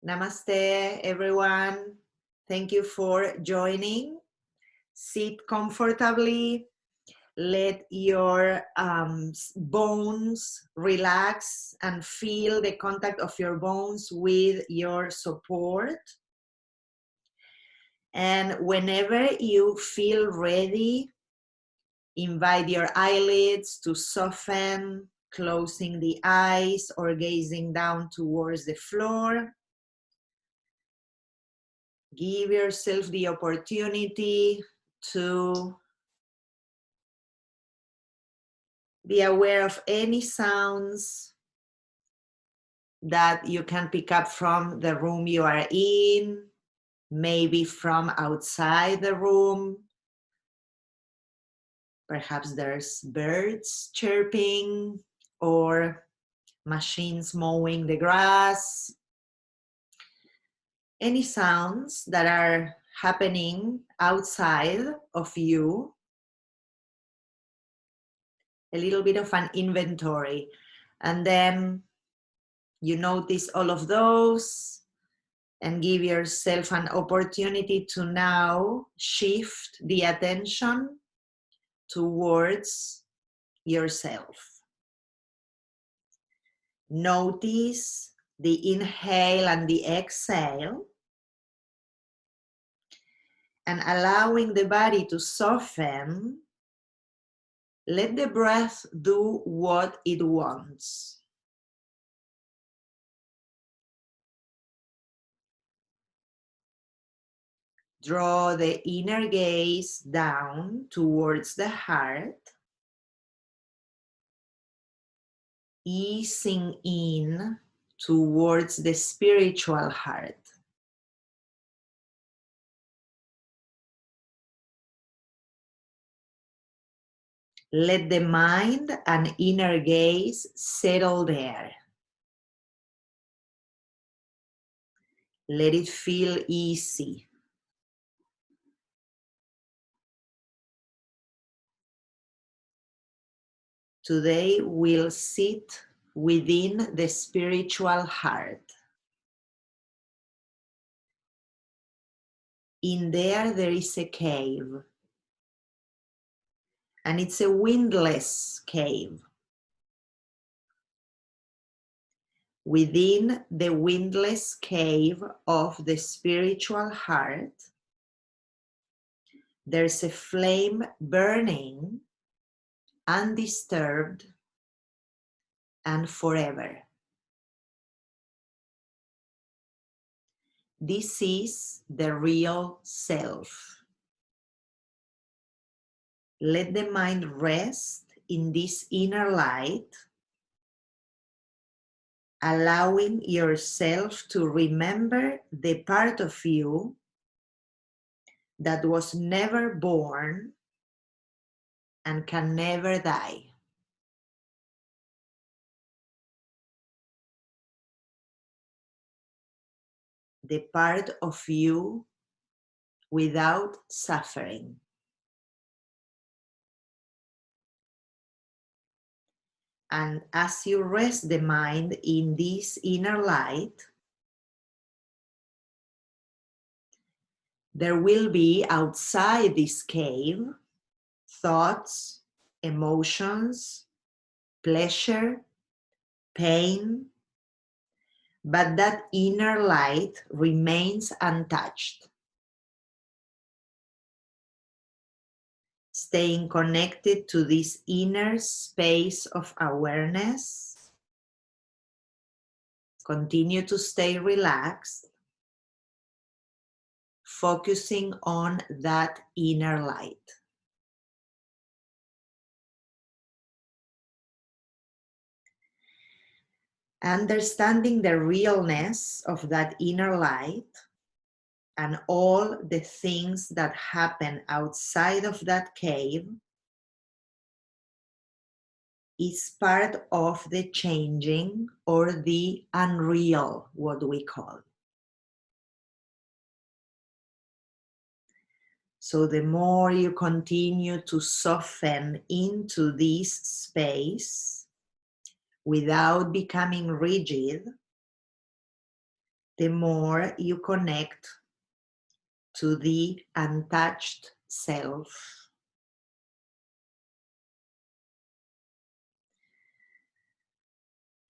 Namaste, everyone. Thank you for joining. Sit comfortably. Let your bones relax and feel the contact of your bones with your support. And whenever you feel ready, invite your eyelids to soften, closing the eyes or gazing down towards the floor. Give yourself the opportunity to be aware of any sounds that you can pick up from the room you are in, maybe from outside the room. Perhaps there's birds chirping or machines mowing the grass. Any sounds that are happening outside of you. A little bit of an inventory. And then you notice all of those and give yourself an opportunity to now shift the attention towards yourself. Notice the inhale and the exhale, and allowing the body to soften. Let the breath do what it wants. Draw the inner gaze down towards the heart, easing in towards the spiritual heart. Let the mind and inner gaze settle there. Let it feel easy. Today we'll sit within the spiritual heart. In there is a cave, and it's a windless cave. Within the windless cave of the spiritual heart, there's a flame burning, undisturbed, and forever. This is the real self. Let the mind rest in this inner light, allowing yourself to remember the part of you that was never born and can never die. The part of you without suffering. And as you rest the mind in this inner light, there will be outside this cave thoughts, emotions, pleasure, pain, but that inner light remains untouched. Staying connected to this inner space of awareness, continue to stay relaxed, focusing on that inner light. Understanding the realness of that inner light and all the things that happen outside of that cave is part of the changing or the unreal, what we call. So the more you continue to soften into this space without becoming rigid, the more you connect to the untouched self.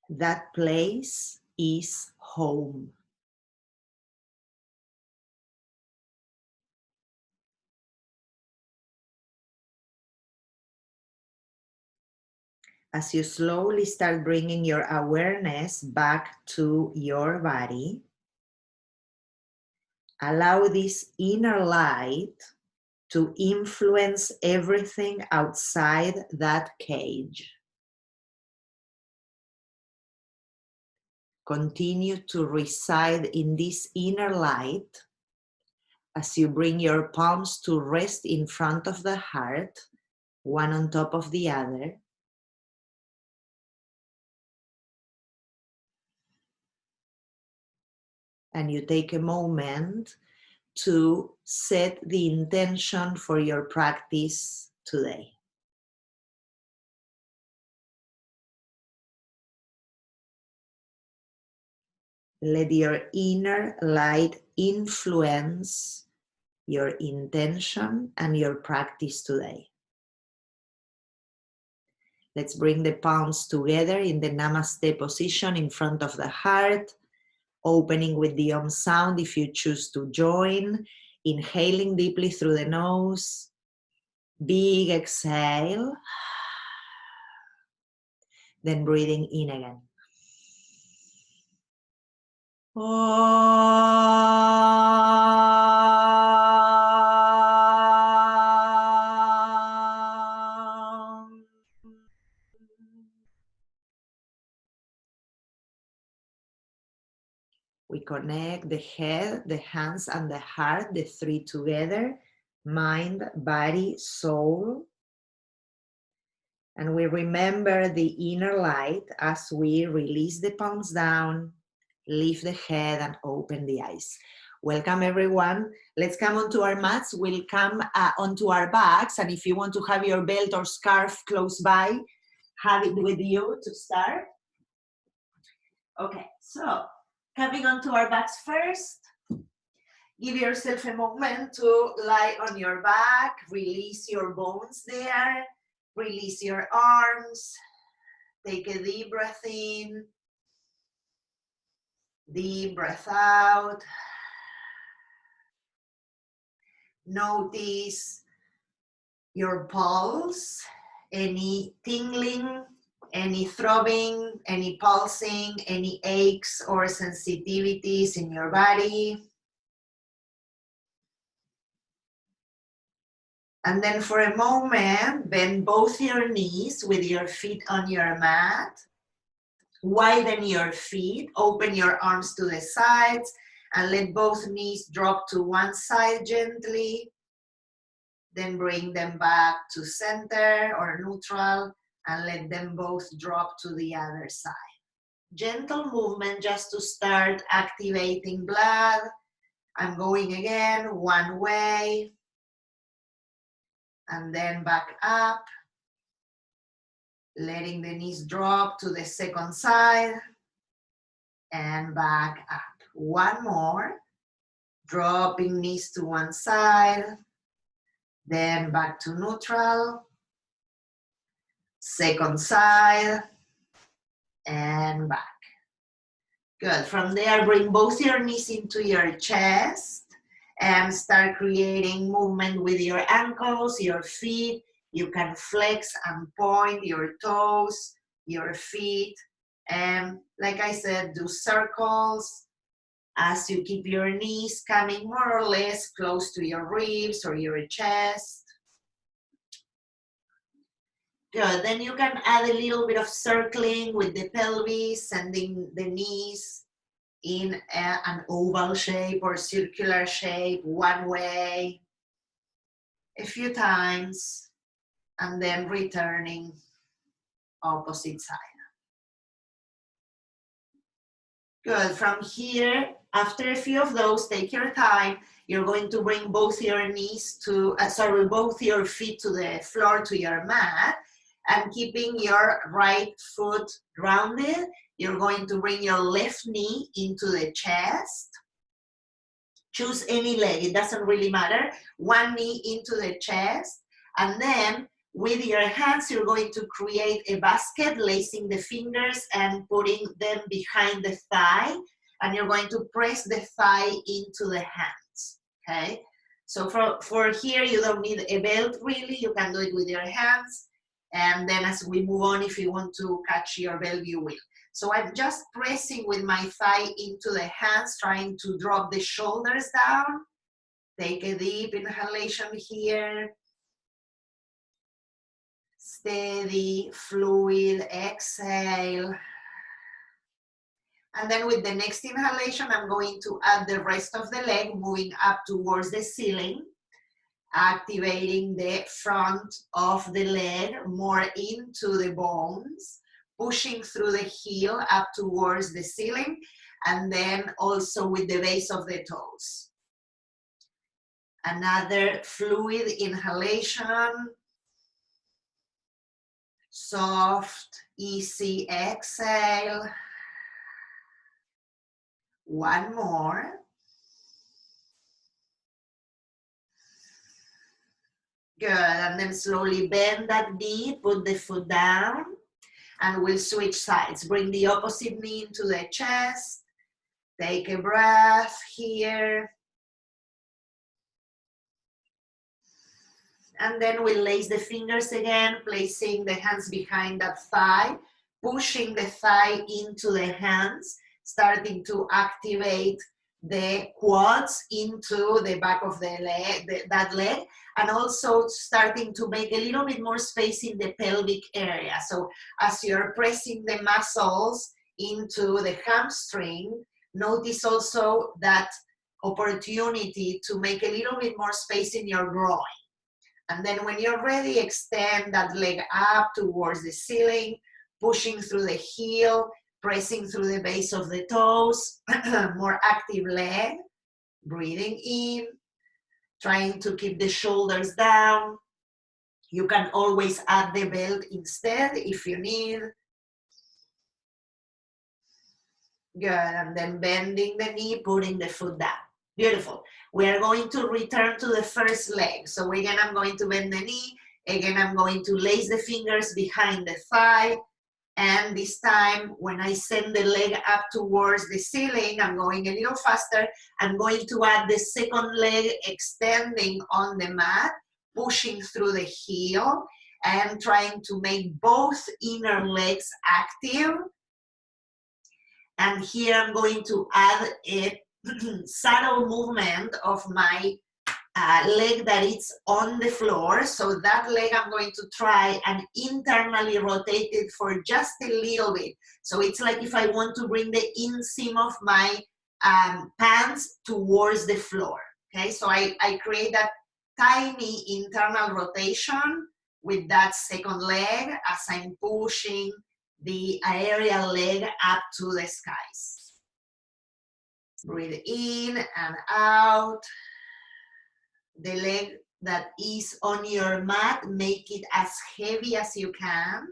That place is home. As you slowly start bringing your awareness back to your body, allow this inner light to influence everything outside that cage. Continue to reside in this inner light as you bring your palms to rest in front of the heart, one on top of the other. And you take a moment to set the intention for your practice today. Let your inner light influence your intention and your practice today. Let's bring the palms together in the Namaste position in front of the heart, opening with the Om sound if you choose to join, inhaling deeply through the nose, big exhale, then breathing in again. We connect the head, the hands, and the heart, the three together, mind, body, soul. And we remember the inner light as we release the palms down, lift the head, and open the eyes. Welcome, everyone. Let's come onto our mats. We'll come onto our backs. And if you want to have your belt or scarf close by, have it with you to start. Okay, so coming onto our backs first, give yourself a moment to lie on your back, release your bones there, release your arms, take a deep breath in, deep breath out. Notice your pulse, any tingling, any throbbing, any pulsing, any aches or sensitivities in your body. And then for a moment, bend both your knees with your feet on your mat. Widen your feet, open your arms to the sides, and let both knees drop to one side gently. Then bring them back to center or neutral, and let them both drop to the other side. Gentle movement just to start activating blood. I'm going again, one way, and then back up, letting the knees drop to the second side, and back up. One more, dropping knees to one side, then back to neutral, second side, and back. Good. From there, bring both your knees into your chest and start creating movement with your ankles, your feet. You can flex and point your toes, your feet. And like I said, do circles as you keep your knees coming more or less close to your ribs or your chest. Good, then you can add a little bit of circling with the pelvis, sending the knees in an oval shape or circular shape, one way, a few times, and then returning opposite side. Good, from here, after a few of those, take your time. You're going to bring both your knees to, both your feet to the floor, to your mat, and keeping your right foot grounded, you're going to bring your left knee into the chest. Choose any leg, it doesn't really matter. One knee into the chest, and then with your hands, you're going to create a basket, lacing the fingers and putting them behind the thigh, and you're going to press the thigh into the hands, okay? So for here, you don't need a belt really, you can do it with your hands, and then as we move on, if you want to catch your belt, you will. So I'm just pressing with my thigh into the hands, trying to drop the shoulders down. Take a deep inhalation here. Steady, fluid, exhale. And then with the next inhalation, I'm going to add the rest of the leg, moving up towards the ceiling, activating the front of the leg more into the bones, pushing through the heel up towards the ceiling, and then also with the base of the toes. Another fluid inhalation. Soft, easy exhale. One more. Good, and then slowly bend that knee, put the foot down, and we'll switch sides. Bring the opposite knee into the chest. Take a breath here. And then we'll lace the fingers again, placing the hands behind that thigh, pushing the thigh into the hands, starting to activate the quads into the back of the leg, that leg, and also starting to make a little bit more space in the pelvic area. So as you're pressing the muscles into the hamstring, notice also that opportunity to make a little bit more space in your groin. And then when you're ready, extend that leg up towards the ceiling, pushing through the heel, pressing through the base of the toes, more active leg, breathing in, trying to keep the shoulders down. You can always add the belt instead if you need. Good, and then bending the knee, putting the foot down. Beautiful. We are going to return to the first leg. So again, I'm going to bend the knee. Again, I'm going to lace the fingers behind the thigh. And this time, when I send the leg up towards the ceiling, I'm going a little faster. I'm going to add the second leg extending on the mat, pushing through the heel, and trying to make both inner legs active. And here I'm going to add a subtle movement of my leg that is on the floor. So that leg I'm going to try and internally rotate it for just a little bit. So it's like if I want to bring the inseam of my pants towards the floor. Okay, so I create that tiny internal rotation with that second leg as I'm pushing the aerial leg up to the skies. Breathe in and out. The leg that is on your mat, make it as heavy as you can.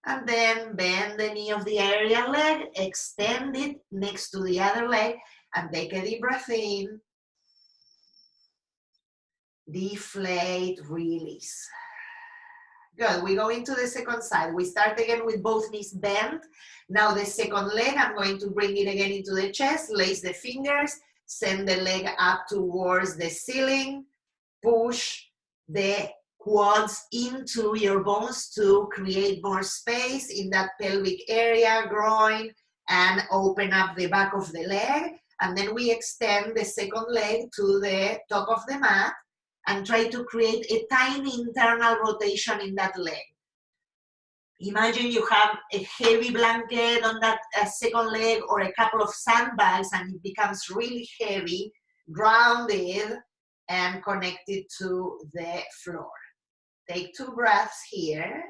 And then bend the knee of the aerial leg, extend it next to the other leg, and take a deep breath in. Deflate, release. Good, we go into the second side. We start again with both knees bent. Now the second leg, I'm going to bring it again into the chest, lace the fingers, send the leg up towards the ceiling, push the quads into your bones to create more space in that pelvic area, groin, and open up the back of the leg. And then we extend the second leg to the top of the mat and try to create a tiny internal rotation in that leg. Imagine you have a heavy blanket on that second leg or a couple of sandbags and it becomes really heavy, grounded, and connected to the floor. Take 2 breaths here.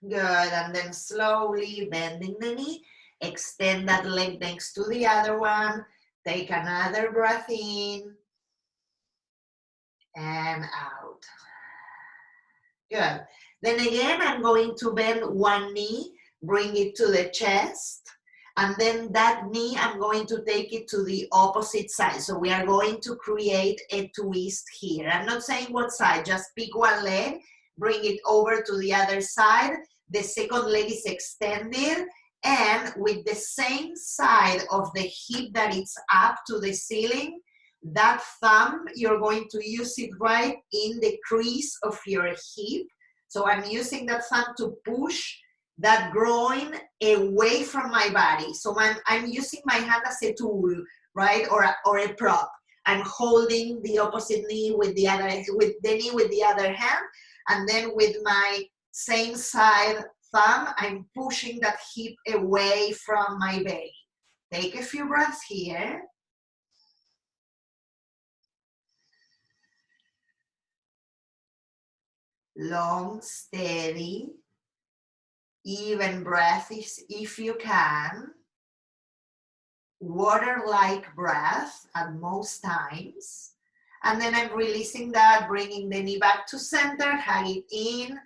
Good, and then slowly bending the knee, extend that leg next to the other one, Take another breath in and out. Good. Then again, I'm going to bend one knee, bring it to the chest, and then that knee, I'm going to take it to the opposite side. So we are going to create a twist here. I'm not saying what side, just pick one leg, bring it over to the other side. The second leg is extended, and with the same side of the hip that it's up to the ceiling, that thumb, you're going to use it right in the crease of your hip. So I'm using that thumb to push that groin away from my body. So I'm using my hand as a tool, right, or a prop. I'm holding the opposite knee with the other hand, and then with my same side thumb, I'm pushing that hip away from my belly. Take a few breaths here. Long, steady, even breath if you can. Water-like breath at most times. And then I'm releasing that, bringing the knee back to center, hug it in,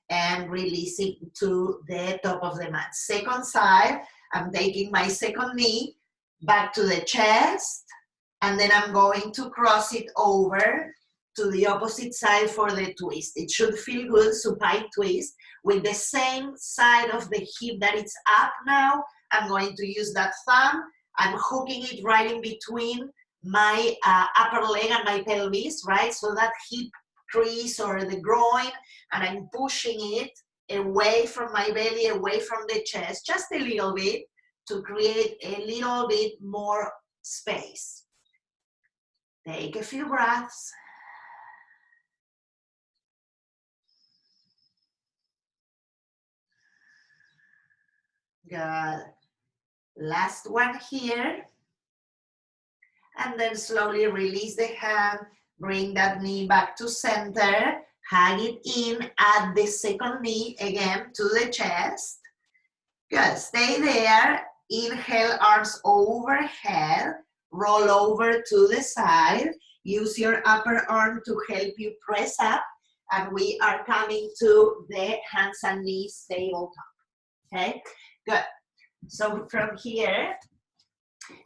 and release it to the top of the mat. Second side, I'm taking my second knee back to the chest, and then I'm going to cross it over to the opposite side for the twist. It should feel good, supine twist. With the same side of the hip that it's up now, I'm going to use that thumb. I'm hooking it right in between my upper leg and my pelvis, right? So that hip crease or the groin, and I'm pushing it away from my belly, away from the chest, just a little bit to create a little bit more space. Take a few breaths. Good. Last one here. And then slowly release the hand, bring that knee back to center, hug it in, add the second knee again to the chest. Good, stay there. Inhale, arms overhead, roll over to the side. Use your upper arm to help you press up. And we are coming to the hands and knees tabletop. Okay, good. So from here,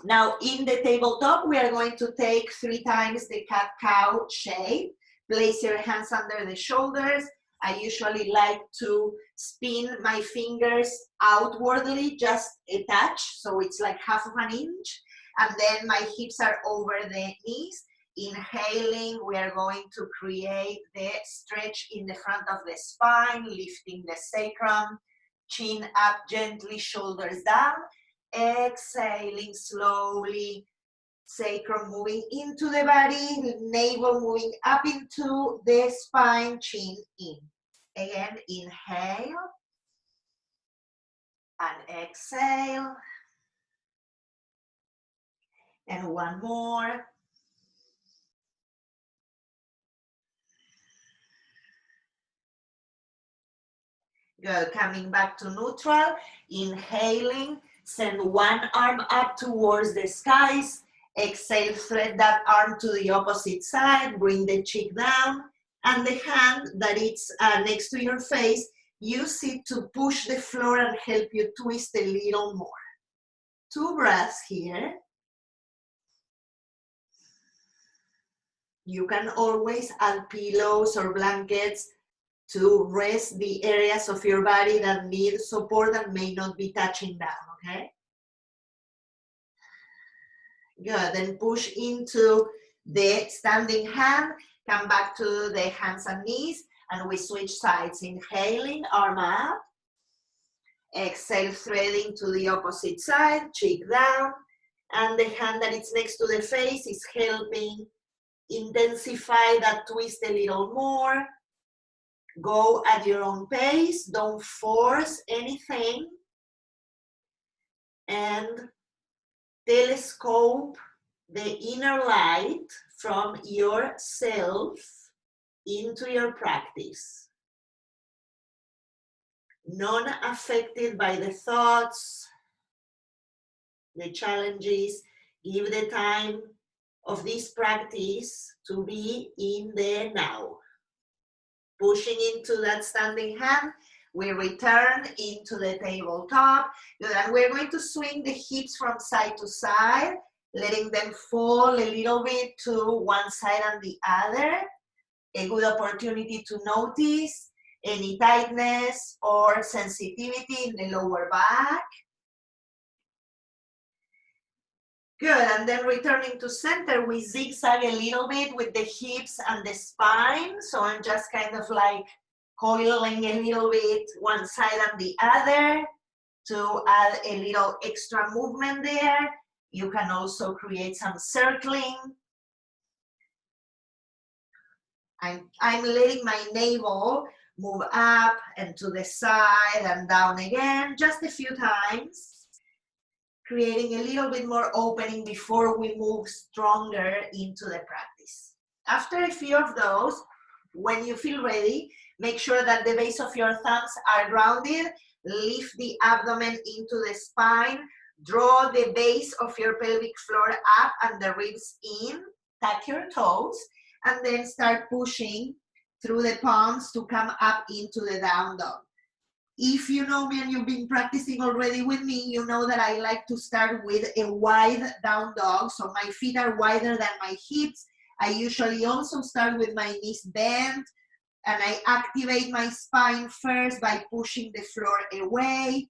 now in the tabletop, we are going to take 3 times the cat-cow shape. Place your hands under the shoulders. I usually like to spin my fingers outwardly, just a touch, so it's like half of an inch. And then my hips are over the knees. Inhaling, we are going to create the stretch in the front of the spine, lifting the sacrum, chin up gently, shoulders down. Exhaling slowly, sacrum moving into the body, navel moving up into the spine, chin in. Again, inhale and exhale. And one more. Good, coming back to neutral, inhaling, send one arm up towards the skies. Exhale, thread that arm to the opposite side, bring the cheek down, and the hand that is next to your face, use it to push the floor and help you twist a little more. 2 breaths here. You can always add pillows or blankets to rest the areas of your body that need support and may not be touching down, okay? Good, then push into the standing hand, come back to the hands and knees, and we switch sides. Inhaling, arm up. Exhale, threading to the opposite side, cheek down, and the hand that is next to the face is helping intensify that twist a little more. Go at your own pace, don't force anything, and telescope the inner light from yourself into your practice. Non-affected by the thoughts, the challenges, Give the time of this practice to be in the now. Pushing into that standing hand, we return into the tabletop. And we're going to swing the hips from side to side, letting them fall a little bit to one side and the other. A good opportunity to notice any tightness or sensitivity in the lower back. Good, and then returning to center, we zigzag a little bit with the hips and the spine. So I'm just kind of like coiling a little bit one side and the other to add a little extra movement there. You can also create some circling. I'm letting my navel move up and to the side and down again, just a few times. Creating a little bit more opening before we move stronger into the practice. After a few of those, when you feel ready, make sure that the base of your thumbs are grounded. Lift the abdomen into the spine. Draw the base of your pelvic floor up and the ribs in. Tuck your toes and then start pushing through the palms to come up into the down dog. If you know me and you've been practicing already with me, you know that I like to start with a wide down dog. So my feet are wider than my hips. I usually also start with my knees bent and I activate my spine first by pushing the floor away,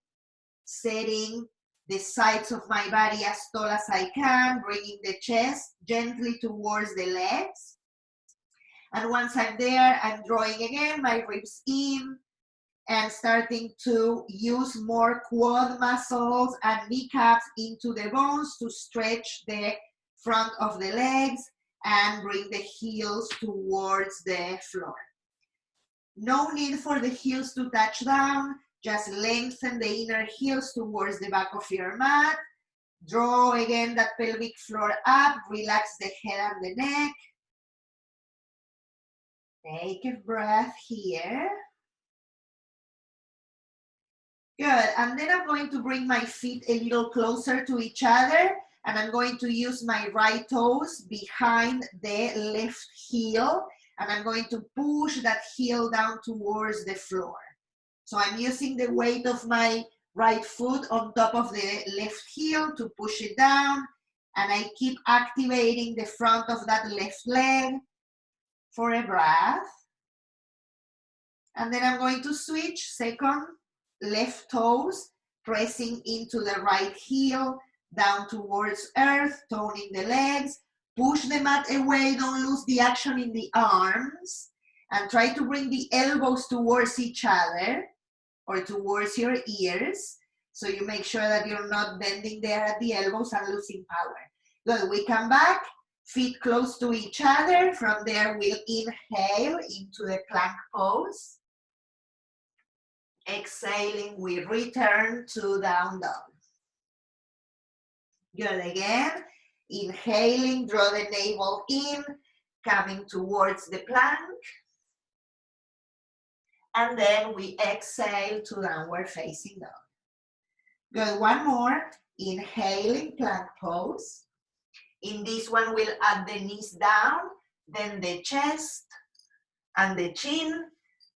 setting the sides of my body as tall as I can, bringing the chest gently towards the legs. And once I'm there, I'm drawing again my ribs in, and starting to use more quad muscles and kneecaps into the bones to stretch the front of the legs and bring the heels towards the floor. No need for the heels to touch down, just lengthen the inner heels towards the back of your mat. Draw again that pelvic floor up, relax the head and the neck. Take a breath here. Good, and then I'm going to bring my feet a little closer to each other and I'm going to use my right toes behind the left heel and I'm going to push that heel down towards the floor. So I'm using the weight of my right foot on top of the left heel to push it down and I keep activating the front of that left leg for a breath. And then I'm going to switch second. Left toes pressing into the right heel, down towards earth, toning the legs. Push the mat away, don't lose the action in the arms. And try to bring the elbows towards each other or towards your ears. So you make sure that you're not bending there at the elbows and losing power. Good, we come back, feet close to each other. From there, we'll inhale into the plank pose. Exhaling, we return to down dog. Good, again. Inhaling, draw the navel in, coming towards the plank. And then we exhale to downward facing dog. Good, one more. Inhaling, plank pose. In this one, we'll add the knees down, then the chest and the chin.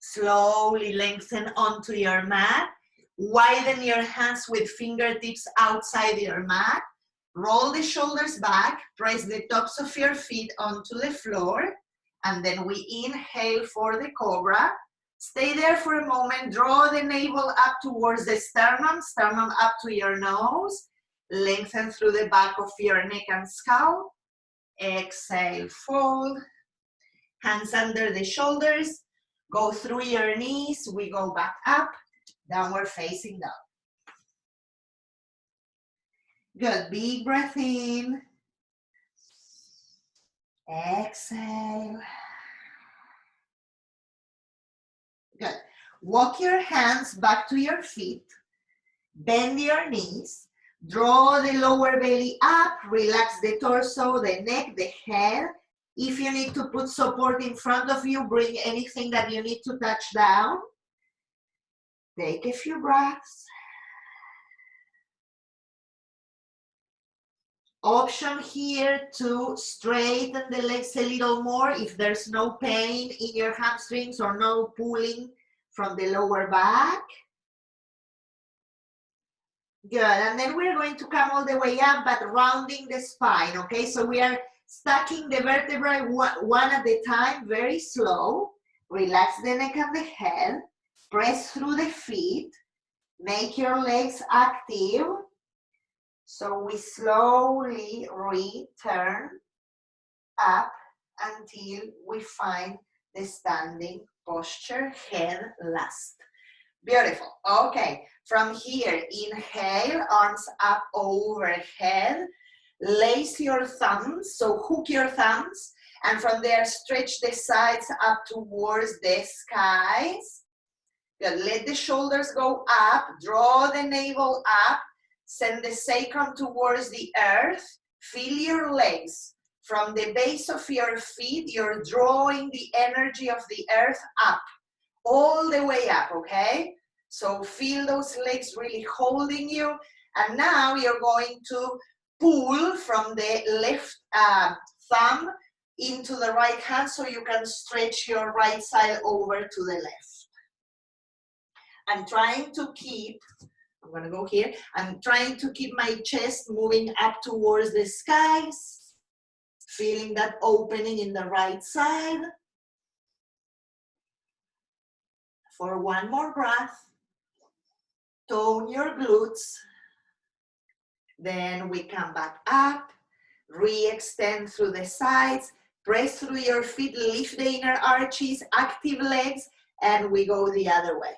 Slowly lengthen onto your mat. Widen your hands with fingertips outside your mat. Roll the shoulders back. Press the tops of your feet onto the floor. And then we inhale for the cobra. Stay there for a moment. Draw the navel up towards the sternum. Sternum up to your nose. Lengthen through the back of your neck and skull. Exhale, fold. Hands under the shoulders. Go through your knees, we go back up, downward facing dog. Good, big breath in. Exhale. Good. Walk your hands back to your feet. Bend your knees. Draw the lower belly up. Relax the torso, the neck, the head. If you need to put support in front of you, bring anything that you need to touch down. Take a few breaths. Option here to straighten the legs a little more if there's no pain in your hamstrings or no pulling from the lower back. Good, and then we're going to come all the way up, but rounding the spine, okay? So we are stacking the vertebrae one at a time, very slow. Relax the neck and the head, press through the feet, make your legs active. So we slowly return up until we find the standing posture, head last. Beautiful. Okay, from here, inhale, arms up overhead. Lace your thumbs, so hook your thumbs, and from there, stretch the sides up towards the skies. Good. Let the shoulders go up, draw the navel up, send the sacrum towards the earth. Feel your legs. From the base of your feet, you're drawing the energy of the earth up, all the way up, okay? So feel those legs really holding you. And now you're going to pull from the left thumb into the right hand so you can stretch your right side over to the left. I'm trying to keep, I'm gonna go here, I'm trying to keep my chest moving up towards the skies, feeling that opening in the right side. For one more breath, tone your glutes. Then we come back up, re-extend through the sides, press through your feet, lift the inner arches, active legs, and we go the other way.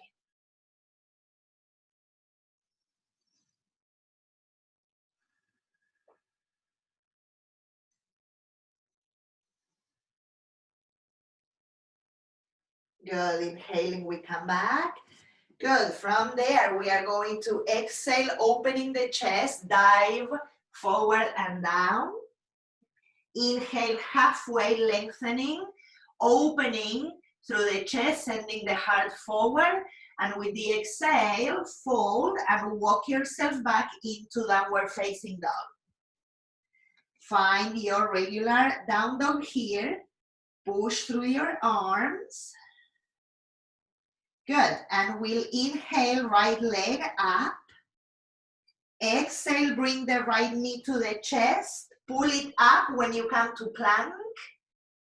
Good, inhaling, we come back. Good, from there we are going to exhale, opening the chest, dive forward and down. Inhale, halfway lengthening, opening through the chest, sending the heart forward. And with the exhale, fold and walk yourself back into downward facing dog. Find your regular down dog here. Push through your arms. Good, and we'll inhale, right leg up. Exhale, bring the right knee to the chest. Pull it up when you come to plank.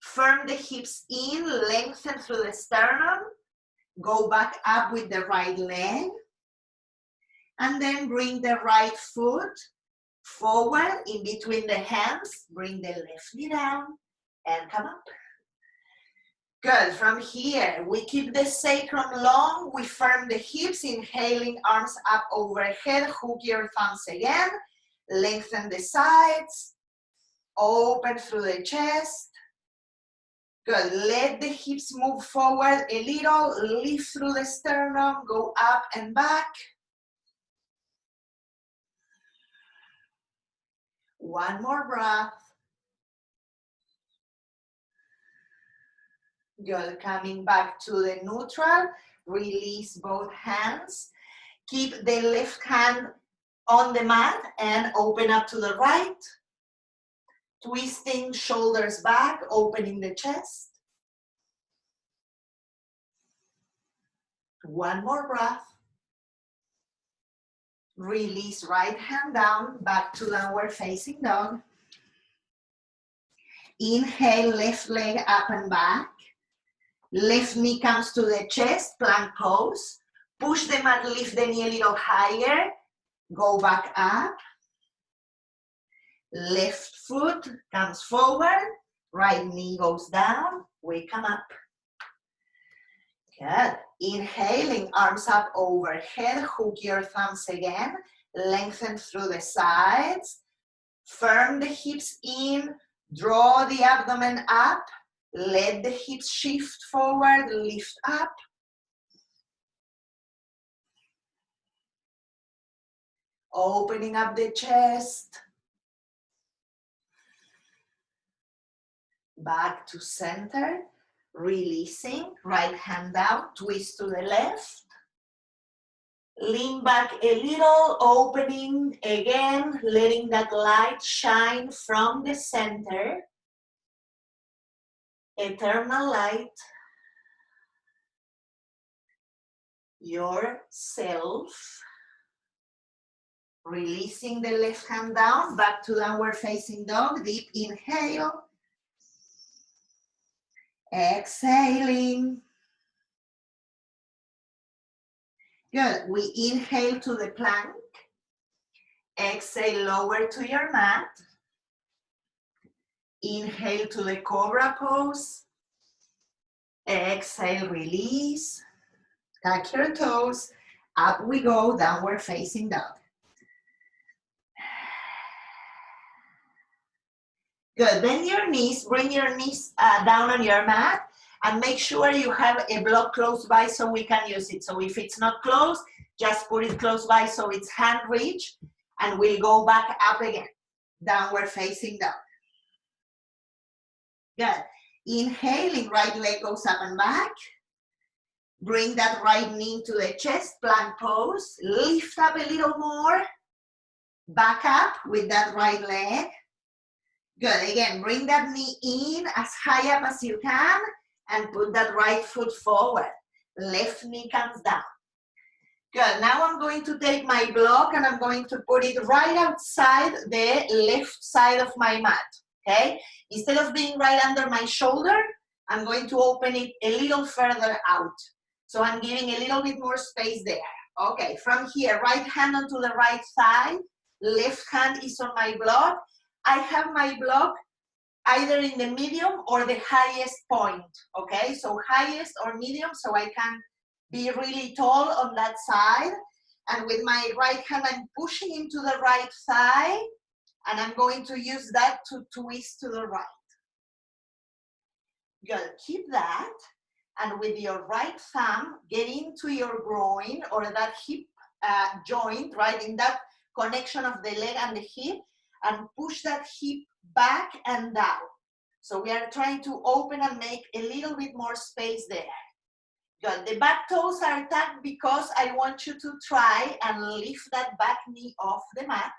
Firm the hips in, lengthen through the sternum. Go back up with the right leg. And then bring the right foot forward in between the hands. Bring the left knee down and come up. Good, from here, we keep the sacrum long, we firm the hips, inhaling, arms up overhead, hook your thumbs again, lengthen the sides, open through the chest. Good, let the hips move forward a little, lift through the sternum, go up and back. One more breath. Good, coming back to the neutral, release both hands. Keep the left hand on the mat and open up to the right. Twisting shoulders back, opening the chest. One more breath. Release right hand down, back to downward facing dog. Inhale, left leg up and back. Left knee comes to the chest, plank pose. Push the mat, lift the knee a little higher. Go back up. Left foot comes forward. Right knee goes down. We come up. Good. Inhaling, arms up overhead. Hook your thumbs again. Lengthen through the sides. Firm the hips in. Draw the abdomen up. Let the hips shift forward. Lift up. Opening up the chest. Back to center. Releasing. Right hand down. Twist to the left. Lean back a little, opening again, letting that light shine from the center. Eternal light. Yourself. Releasing the left hand down, back to downward facing dog. Deep inhale. Exhaling. Good. We inhale to the plank. Exhale, lower to your mat. Inhale to the cobra pose. Exhale, release. Tuck your toes. Up we go, downward facing dog. Good. Bend your knees. Bring your knees down on your mat. And make sure you have a block close by so we can use it. So if it's not close, just put it close by so it's hand reach. And we'll go back up again. Downward facing dog. Good. Inhaling, right leg goes up and back. Bring that right knee to the chest, plank pose. Lift up a little more. Back up with that right leg. Good. Again, bring that knee in as high up as you can and put that right foot forward. Left knee comes down. Good. Now I'm going to take my block and I'm going to put it right outside the left side of my mat. Okay? Instead of being right under my shoulder, I'm going to open it a little further out. So I'm giving a little bit more space there. Okay, from here, right hand onto the right thigh, left hand is on my block. I have my block either in the medium or the highest point, okay? So highest or medium, so I can be really tall on that side. And with my right hand, I'm pushing into the right thigh, and I'm going to use that to twist to the right. Good, keep that. And with your right thumb, get into your groin or that hip joint, right, in that connection of the leg and the hip, and push that hip back and down. So we are trying to open and make a little bit more space there. Good. The back toes are tucked because I want you to try and lift that back knee off the mat.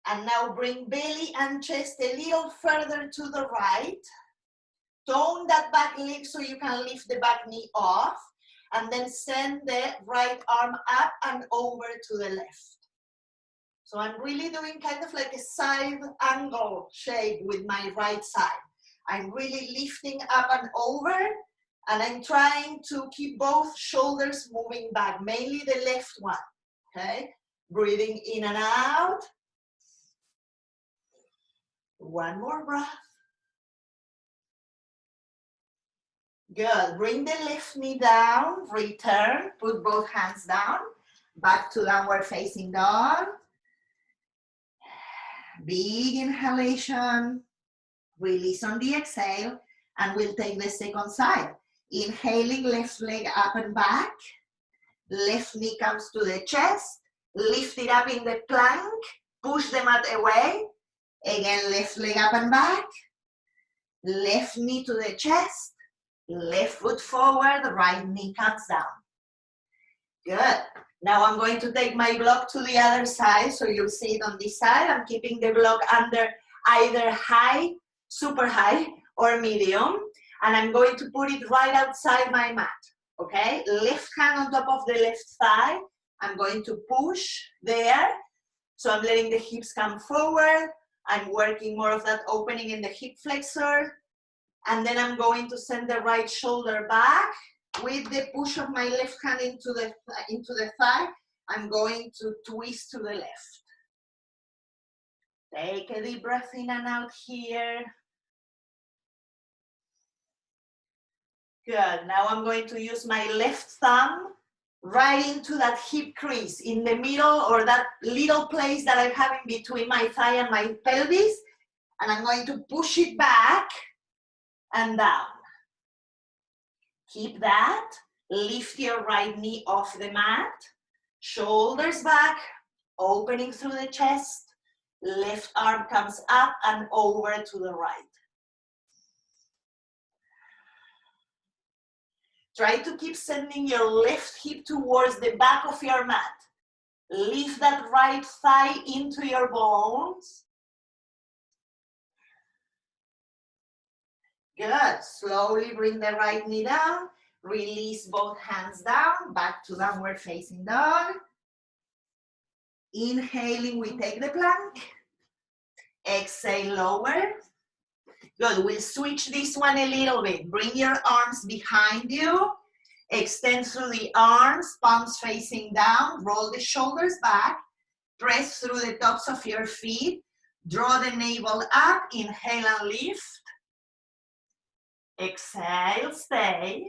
And now bring belly and chest a little further to the right. Tone that back leg so you can lift the back knee off. And then send the right arm up and over to the left. So I'm really doing kind of like a side angle shape with my right side. I'm really lifting up and over, and I'm trying to keep both shoulders moving back, mainly the left one, okay? Breathing in and out. One more breath. Good, bring the left knee down, return, put both hands down, back to downward facing dog. Big inhalation, release on the exhale, and we'll take the second side. Inhaling, left leg up and back, left knee comes to the chest, lift it up in the plank, push the mat away, again left leg up and back, left knee to the chest, left foot forward, right knee comes down. Good. Now I'm going to take my block to the other side, so you'll see it on this side. I'm keeping the block under either high, super high, or medium, and I'm going to put it right outside my mat, okay? Left hand on top of the left thigh. I'm going to push there, so I'm letting the hips come forward. I'm working more of that opening in the hip flexor, and then I'm going to send the right shoulder back. With the push of my left hand into the thigh, I'm going to twist to the left. Take a deep breath in and out here. Good. Now I'm going to use my left thumb right into that hip crease in the middle, or that little place that I have in between my thigh and my pelvis. And I'm going to push it back and down. Keep that. Lift your right knee off the mat. Shoulders back, opening through the chest. Left arm comes up and over to the right. Try to keep sending your left hip towards the back of your mat. Lift that right thigh into your bones. Good. Slowly bring the right knee down. Release both hands down. Back to downward facing dog. Inhaling, we take the plank. Exhale, lower. Good. We'll switch this one a little bit. Bring your arms behind you. Extend through the arms, palms facing down. Roll the shoulders back. Press through the tops of your feet. Draw the navel up. Inhale and lift. Exhale, stay.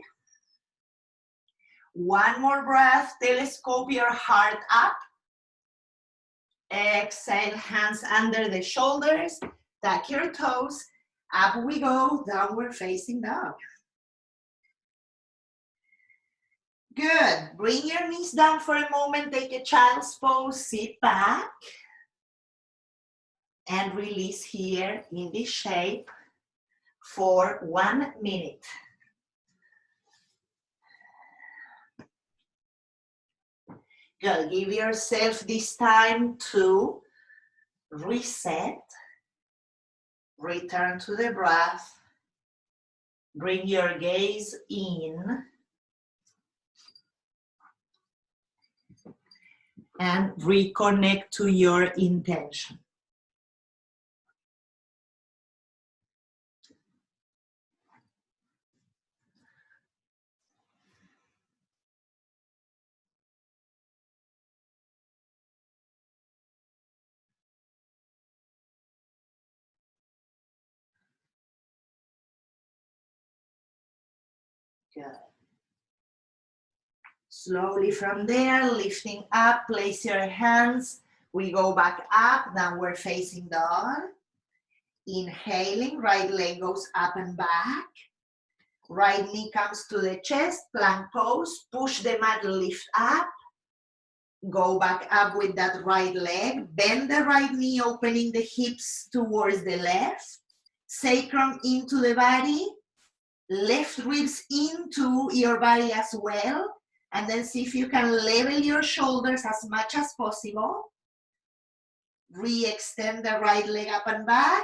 One more breath. Telescope your heart up. Exhale, hands under the shoulders. Tuck your toes. Up we go, downward facing dog. Good. Bring your knees down for a moment. Take a child's pose. Sit back. And release here in this shape for 1 minute. Good. Give yourself this time to reset. Return to the breath. Bring your gaze in. And reconnect to your intention. Good. Slowly from there, lifting up, place your hands. We go back up, downward facing dog. Inhaling, right leg goes up and back. Right knee comes to the chest, plank pose. Push the mat, lift up. Go back up with that right leg. Bend the right knee, opening the hips towards the left. Sacrum into the body. Left ribs into your body as well. And then see if you can level your shoulders as much as possible. Re-extend the right leg up and back.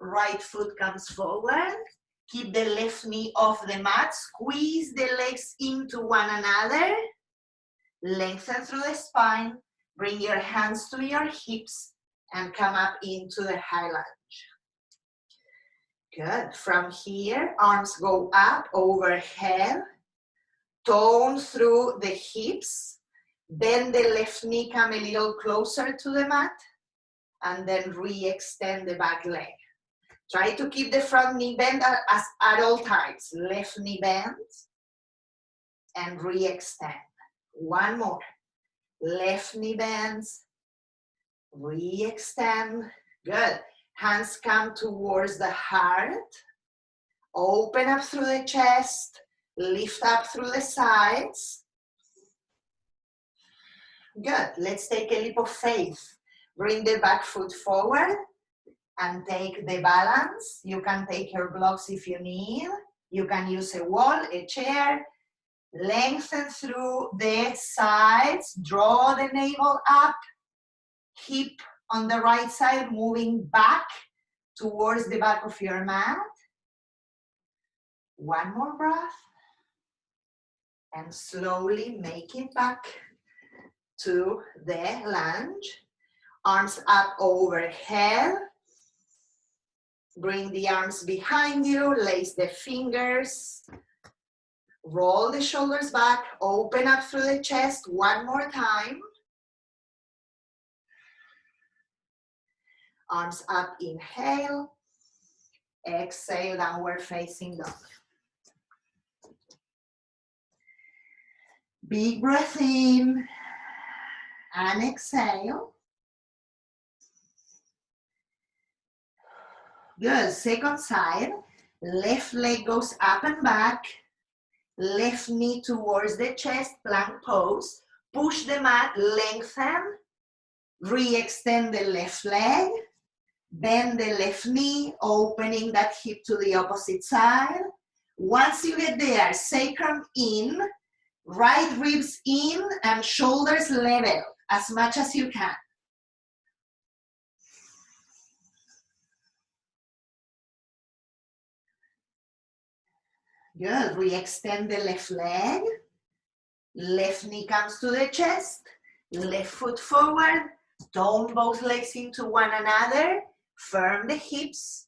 Right foot comes forward. Keep the left knee off the mat. Squeeze the legs into one another. Lengthen through the spine. Bring your hands to your hips and come up into the high lunge. Good. From here, arms go up, overhead. Tone through the hips. Bend the left knee, come a little closer to the mat. And then re-extend the back leg. Try to keep the front knee bent at all times. Left knee bends. And re-extend. One more. Left knee bends. Re-extend. Good. Hands come towards the heart. Open up through the chest. Lift up through the sides. Good. Let's take a leap of faith. Bring the back foot forward and take the balance. You can take your blocks if you need. You can use a wall, a chair. Lengthen through the sides. Draw the navel up. Hip on the right side, moving back towards the back of your mat. One more breath. And slowly make it back to the lunge. Arms up overhead. Bring the arms behind you. Lace the fingers. Roll the shoulders back. Open up through the chest. One more time. Arms up, inhale. Exhale, downward facing dog. Big breath in and exhale. Good. Second side. Left leg goes up and back. Left knee towards the chest, plank pose. Push the mat, lengthen. Re-extend the left leg. Bend the left knee, opening that hip to the opposite side. Once you get there, sacrum in, right ribs in, and shoulders level as much as you can. Good, re-extend the left leg. Left knee comes to the chest, left foot forward, tone both legs into one another, firm the hips,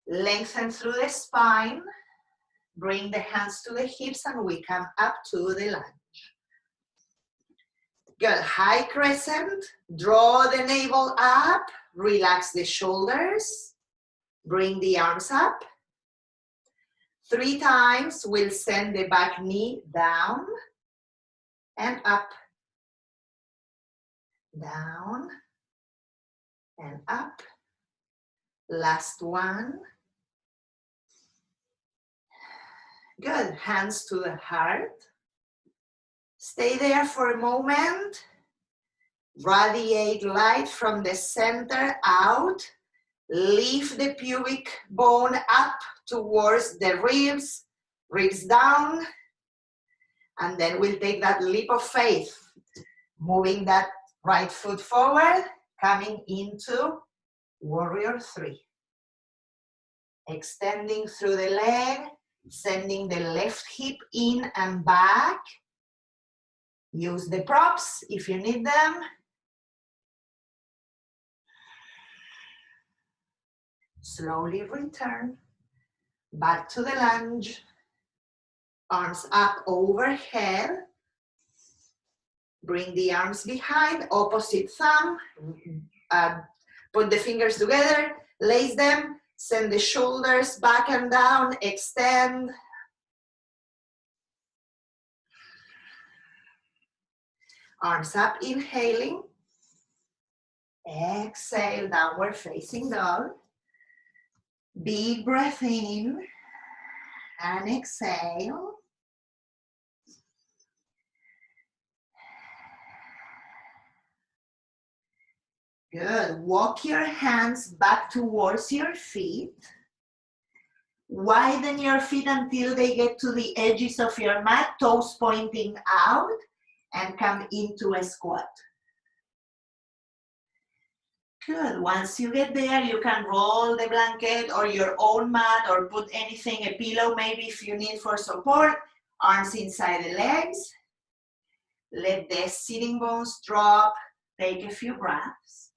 lengthen through the spine, bring the hands to the hips, and we come up to the lunge. Good, high crescent, draw the navel up, relax the shoulders, bring the arms up. 3 times, we'll send the back knee down and up, down and up. Last one. Good, hands to the heart. Stay there for a moment. Radiate light from the center out. Lift the pubic bone up towards the ribs, ribs down. And then we'll take that leap of faith, moving that right foot forward, coming into warrior 3. Extending through the leg, sending the left hip in and back. Use the props if you need them. Slowly return back to the lunge. Arms up overhead. Bring the arms behind, opposite thumb. Put the fingers together, lace them, send the shoulders back and down, extend. Arms up, inhaling. Exhale, downward facing dog. Big breath in and exhale. Good. Walk your hands back towards your feet. Widen your feet until they get to the edges of your mat, toes pointing out, and come into a squat. Good. Once you get there, you can roll the blanket or your own mat or put anything, a pillow maybe if you need for support. Arms inside the legs. Let the sitting bones drop. Take a few breaths.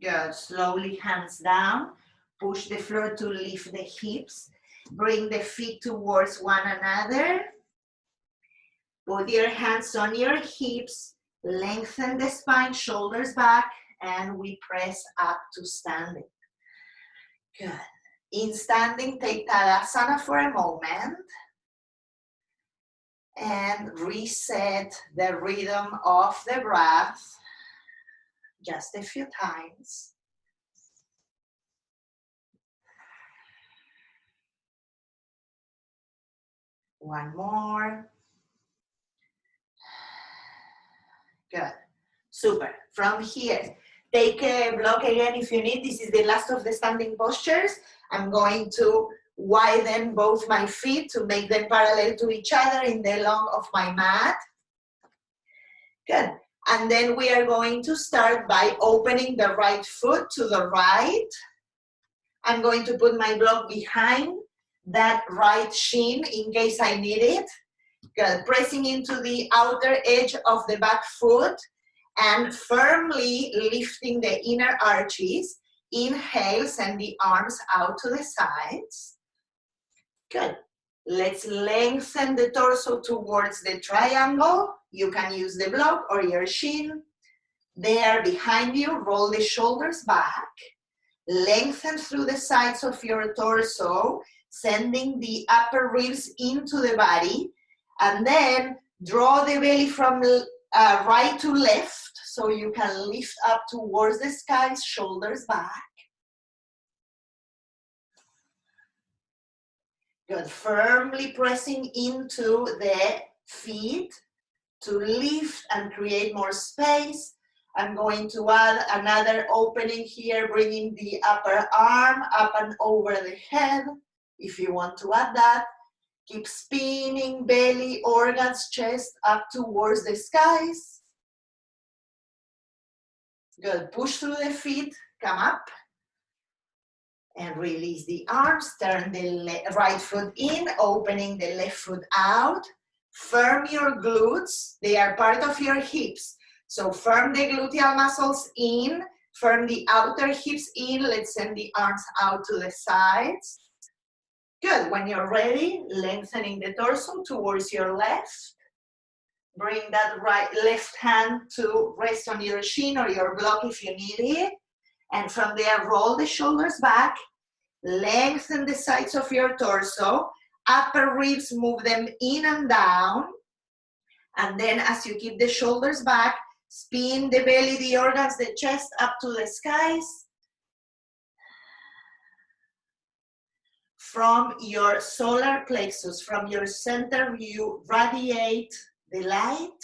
Good. Slowly hands down. Push the floor to lift the hips. Bring the feet towards one another. Put your hands on your hips. Lengthen the spine, shoulders back, and we press up to standing. Good. In standing, take Tadasana for a moment. And reset the rhythm of the breath. Just a few times. One more. Good. Super. From here, take a block again if you need. This is the last of the standing postures. I'm going to widen both my feet to make them parallel to each other in the long of my mat. Good. And then we are going to start by opening the right foot to the right. I'm going to put my block behind that right shin in case I need it. Good. Pressing into the outer edge of the back foot and firmly lifting the inner arches. Inhale, send the arms out to the sides. Good. Let's lengthen the torso towards the triangle. You can use the block or your shin. There behind you, roll the shoulders back. Lengthen through the sides of your torso, sending the upper ribs into the body. And then draw the belly from right to left so you can lift up towards the sky, shoulders back. Good. Firmly pressing into the feet to lift and create more space. I'm going to add another opening here, bringing the upper arm up and over the head. If you want to add that, keep spinning belly, organs, chest up towards the skies. Good. Push through the feet, come up. And release the arms, turn the right foot in, opening the left foot out. Firm your glutes, they are part of your hips. So firm the gluteal muscles in, firm the outer hips in. Let's send the arms out to the sides. Good, when you're ready, lengthening the torso towards your left. Bring that left hand to rest on your shin or your block if you need it. And from there, roll the shoulders back, lengthen the sides of your torso, upper ribs, move them in and down. And then as you keep the shoulders back, spin the belly, the organs, the chest up to the skies. From your solar plexus, from your center, you radiate the light.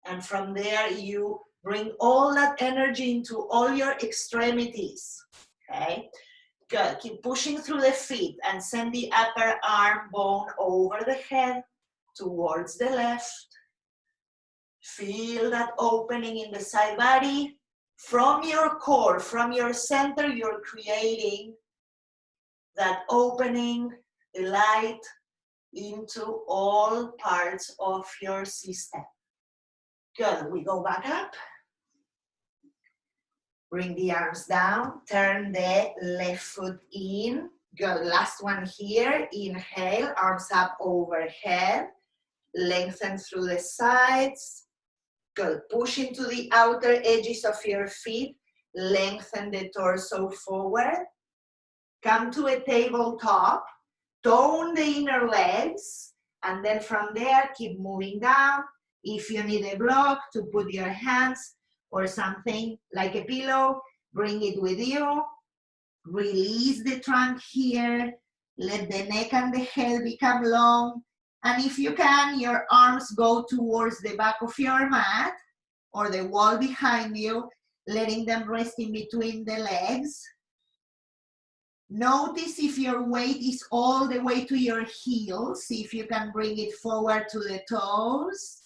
And from there, you bring all that energy into all your extremities, okay? Good, keep pushing through the feet and send the upper arm bone over the head towards the left. Feel that opening in the side body. From your core, from your center, you're creating that opening, the light into all parts of your system. Good, we go back up. Bring the arms down, turn the left foot in. Good, last one here. Inhale, arms up overhead. Lengthen through the sides. Good, push into the outer edges of your feet. Lengthen the torso forward. Come to a tabletop. Tone the inner legs. And then from there, keep moving down. If you need a block to put your hands or something like a pillow, bring it with you. Release the trunk here. Let the neck and the head become long. And if you can, your arms go towards the back of your mat or the wall behind you, letting them rest in between the legs. Notice if your weight is all the way to your heels. See if you can bring it forward to the toes.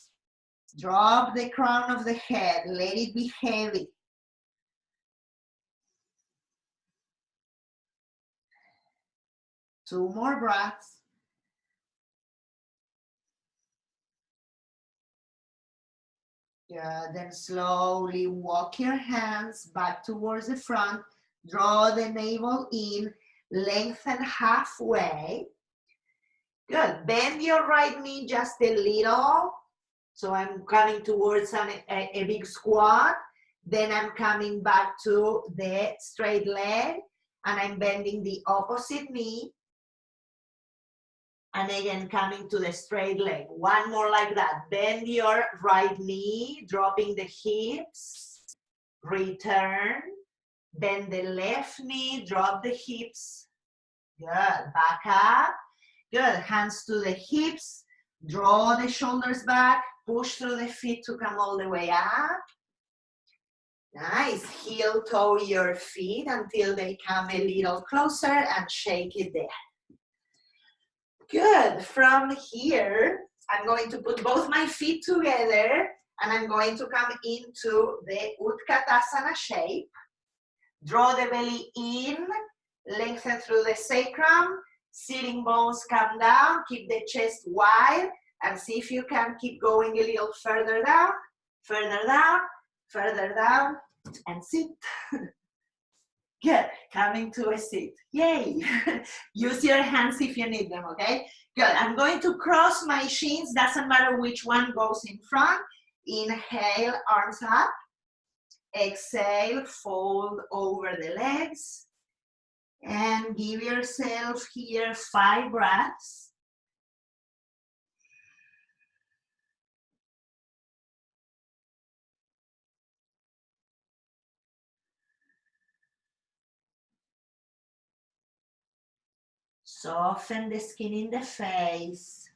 Drop the crown of the head. Let it be heavy. Two more breaths. Good. Then slowly walk your hands back towards the front. Draw the navel in. Lengthen halfway. Good. Bend your right knee just a little. So I'm coming towards a big squat. Then I'm coming back to the straight leg. And I'm bending the opposite knee. And again, coming to the straight leg. One more like that. Bend your right knee, dropping the hips. Return. Bend the left knee, drop the hips. Good. Back up. Good. Hands to the hips. Draw the shoulders back. Push through the feet to come all the way up. Nice. Heel toe your feet until they come a little closer and shake it there. Good. From here, I'm going to put both my feet together and I'm going to come into the Utkatasana shape. Draw the belly in, lengthen through the sacrum, sitting bones come down, keep the chest wide, and see if you can keep going a little further down, further down, further down, and sit. Good, coming to a sit. Yay! Use your hands if you need them, okay? Good, I'm going to cross my shins, doesn't matter which one goes in front. Inhale, arms up. Exhale, fold over the legs. And give yourself here 5 breaths. Soften the skin in the face.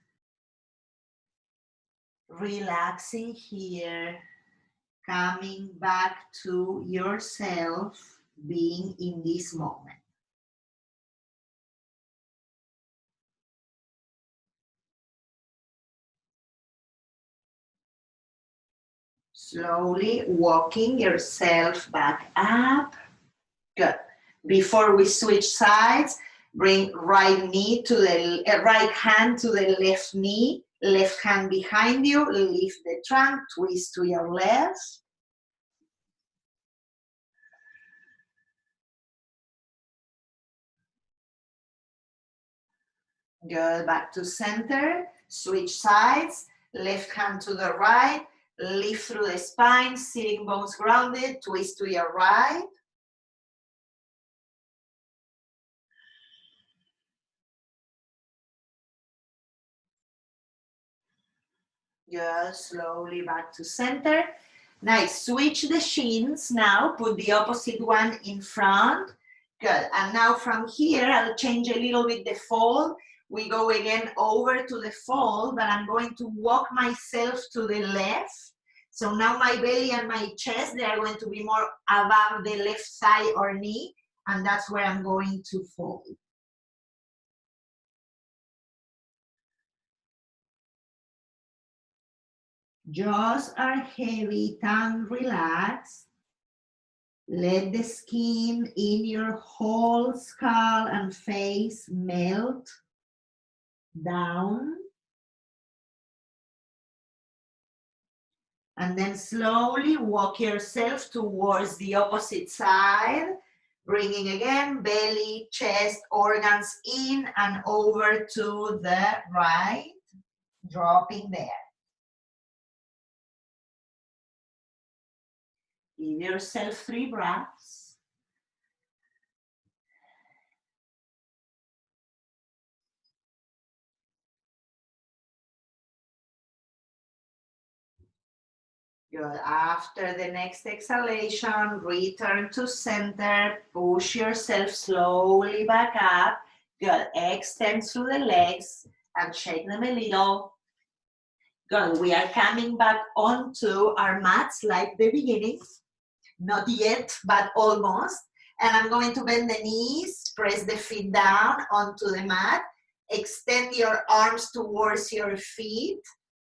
Relaxing here. Coming back to yourself, being in this moment. Slowly walking yourself back up. Good. Before we switch sides, bring right knee to the right hand to the left knee, left hand behind you, lift the trunk, twist to your left. Good, back to center, switch sides, left hand to the right, lift through the spine, sitting bones grounded, twist to your right. Just slowly back to center. Nice, switch the shins now, put the opposite one in front. Good, and now from here, I'll change a little bit the fold. We go again over to the fold, but I'm going to walk myself to the left. So now my belly and my chest, they are going to be more above the left thigh or knee, and that's where I'm going to fold. Jaws are heavy, tongue relaxed. Let the skin in your whole skull and face melt down. And then slowly walk yourself towards the opposite side, bringing again belly, chest, organs in and over to the right, dropping there. Give yourself 3 breaths. Good. After the next exhalation, return to center, push yourself slowly back up. Good. Extend through the legs and shake them a little. Good. We are coming back onto our mats like the beginning. Not yet, but almost. And I'm going to bend the knees, press the feet down onto the mat, extend your arms towards your feet,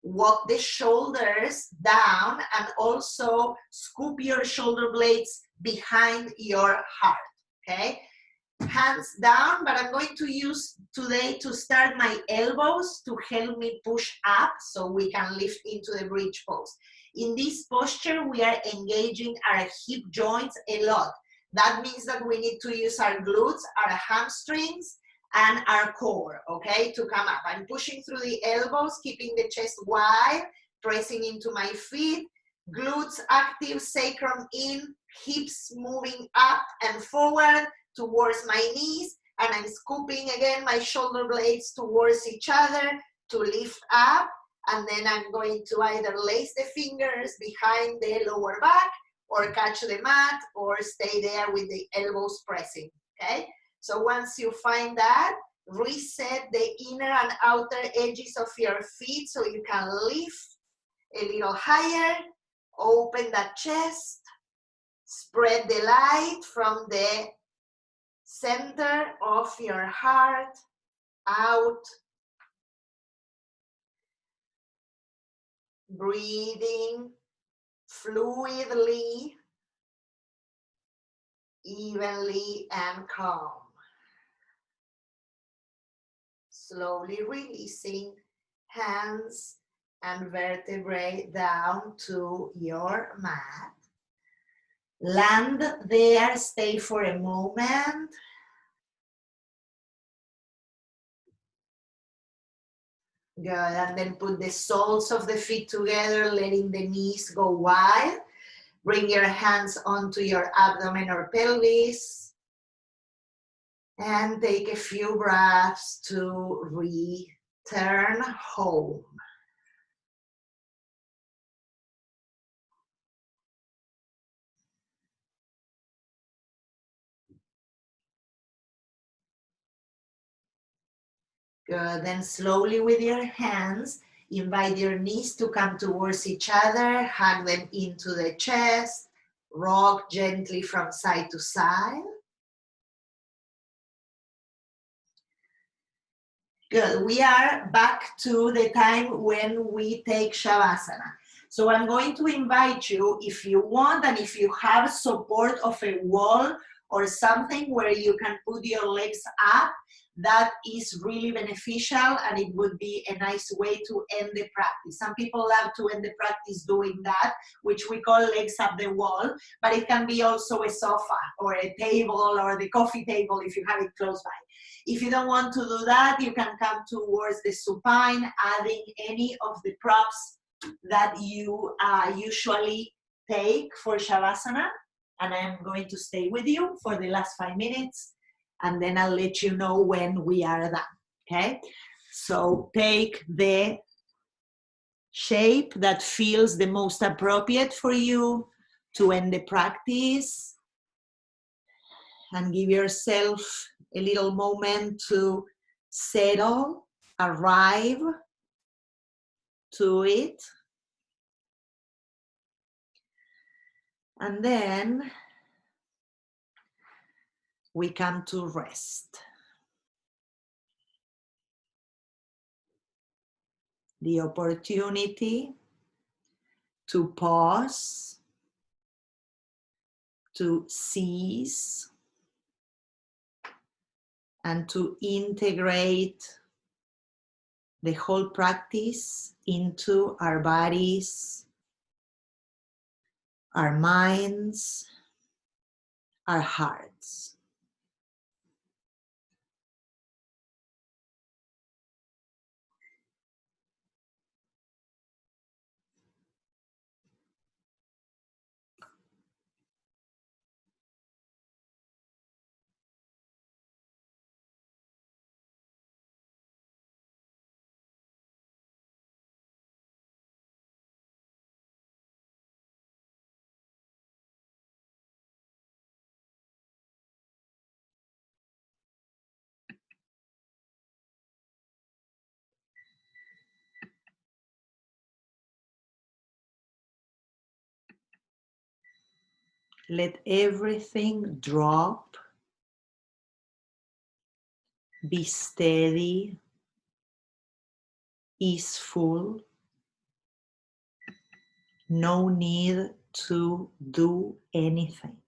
walk the shoulders down, and also scoop your shoulder blades behind your heart, okay? Hands down, but I'm going to use today to start my elbows to help me push up so we can lift into the bridge pose. In this posture, we are engaging our hip joints a lot. That means that we need to use our glutes, our hamstrings, and our core, okay, to come up. I'm pushing through the elbows, keeping the chest wide, pressing into my feet, glutes active, sacrum in, hips moving up and forward towards my knees, and I'm scooping again my shoulder blades towards each other to lift up, and then I'm going to either lace the fingers behind the lower back or catch the mat or stay there with the elbows pressing, okay? So once you find that, reset the inner and outer edges of your feet so you can lift a little higher, open that chest, spread the light from the center of your heart out, breathing fluidly, evenly and calm. Slowly releasing hands and vertebrae down to your mat. Land there, stay for a moment. Good, and then put the soles of the feet together, letting the knees go wide. Bring your hands onto your abdomen or pelvis. And take a few breaths to return home. Good. Then slowly with your hands, invite your knees to come towards each other, hug them into the chest, rock gently from side to side. Good. We are back to the time when we take Shavasana. So I'm going to invite you, if you want and if you have support of a wall or something where you can put your legs up, that is really beneficial and it would be a nice way to end the practice. Some people love to end the practice doing that, which we call legs up the wall, but it can be also a sofa or a table or the coffee table if you have it close by. If you don't want to do that, you can come towards the supine, adding any of the props that you usually take for Shavasana. And I'm going to stay with you for the last 5 minutes, and then I'll let you know when we are done, okay? So take the shape that feels the most appropriate for you to end the practice, and give yourself a little moment to settle, arrive to it. And then we come to rest. The opportunity to pause, to cease, and to integrate the whole practice into our bodies, our minds, our hearts. Let everything drop. Be steady, easeful. No need to do anything.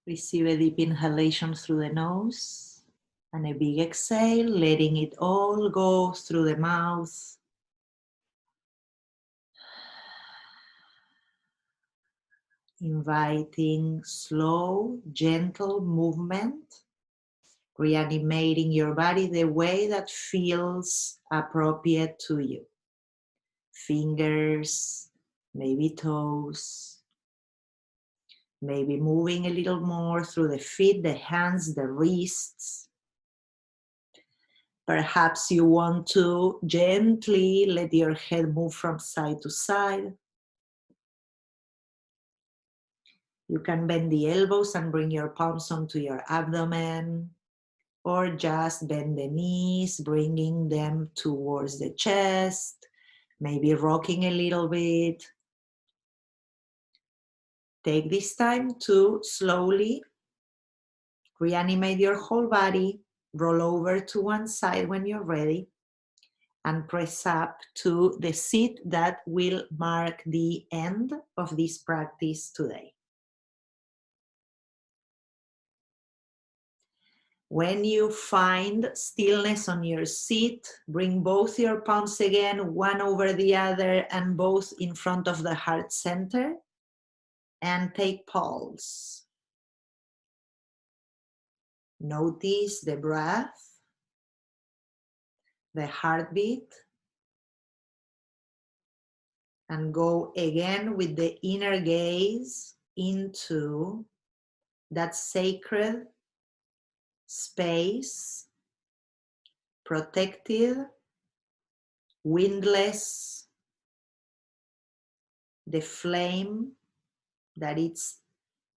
Receive a deep inhalation through the nose and a big exhale, letting it all go through the mouth. Inviting slow, gentle movement, reanimating your body the way that feels appropriate to you. Fingers, maybe toes, Maybe moving a little more through the feet, the hands, the wrists. Perhaps you want to gently let your head move from side to side. You can bend the elbows and bring your palms onto your abdomen, or just bend the knees, bringing them towards the chest, maybe rocking a little bit. Take this time to slowly reanimate your whole body, roll over to one side when you're ready, and press up to the seat that will mark the end of this practice today. When you find stillness on your seat, bring both your palms again, one over the other, and both in front of the heart center, and take pulse. Notice the breath, the heartbeat, and go again with the inner gaze into that sacred space, protected, windless, the flame that it's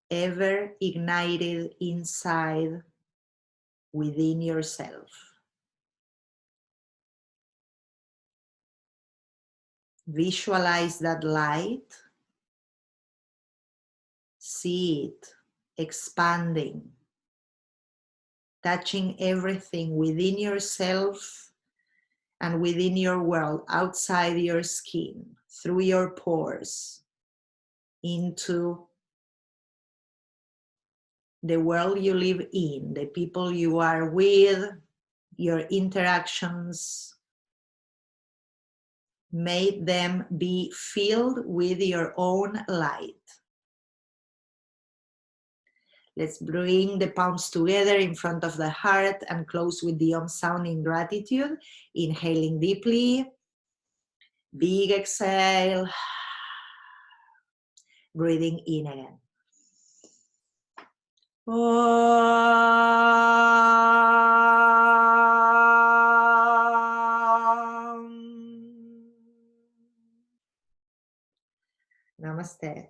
ever ignited inside within yourself. Visualize that light, see it expanding, touching everything within yourself and within your world, outside your skin, through your pores, into the world you live in, the people you are with, your interactions. Make them be filled with your own light. Let's bring the palms together in front of the heart and close with the Om sound in gratitude. Inhaling deeply, big exhale, breathing in again. Namaste.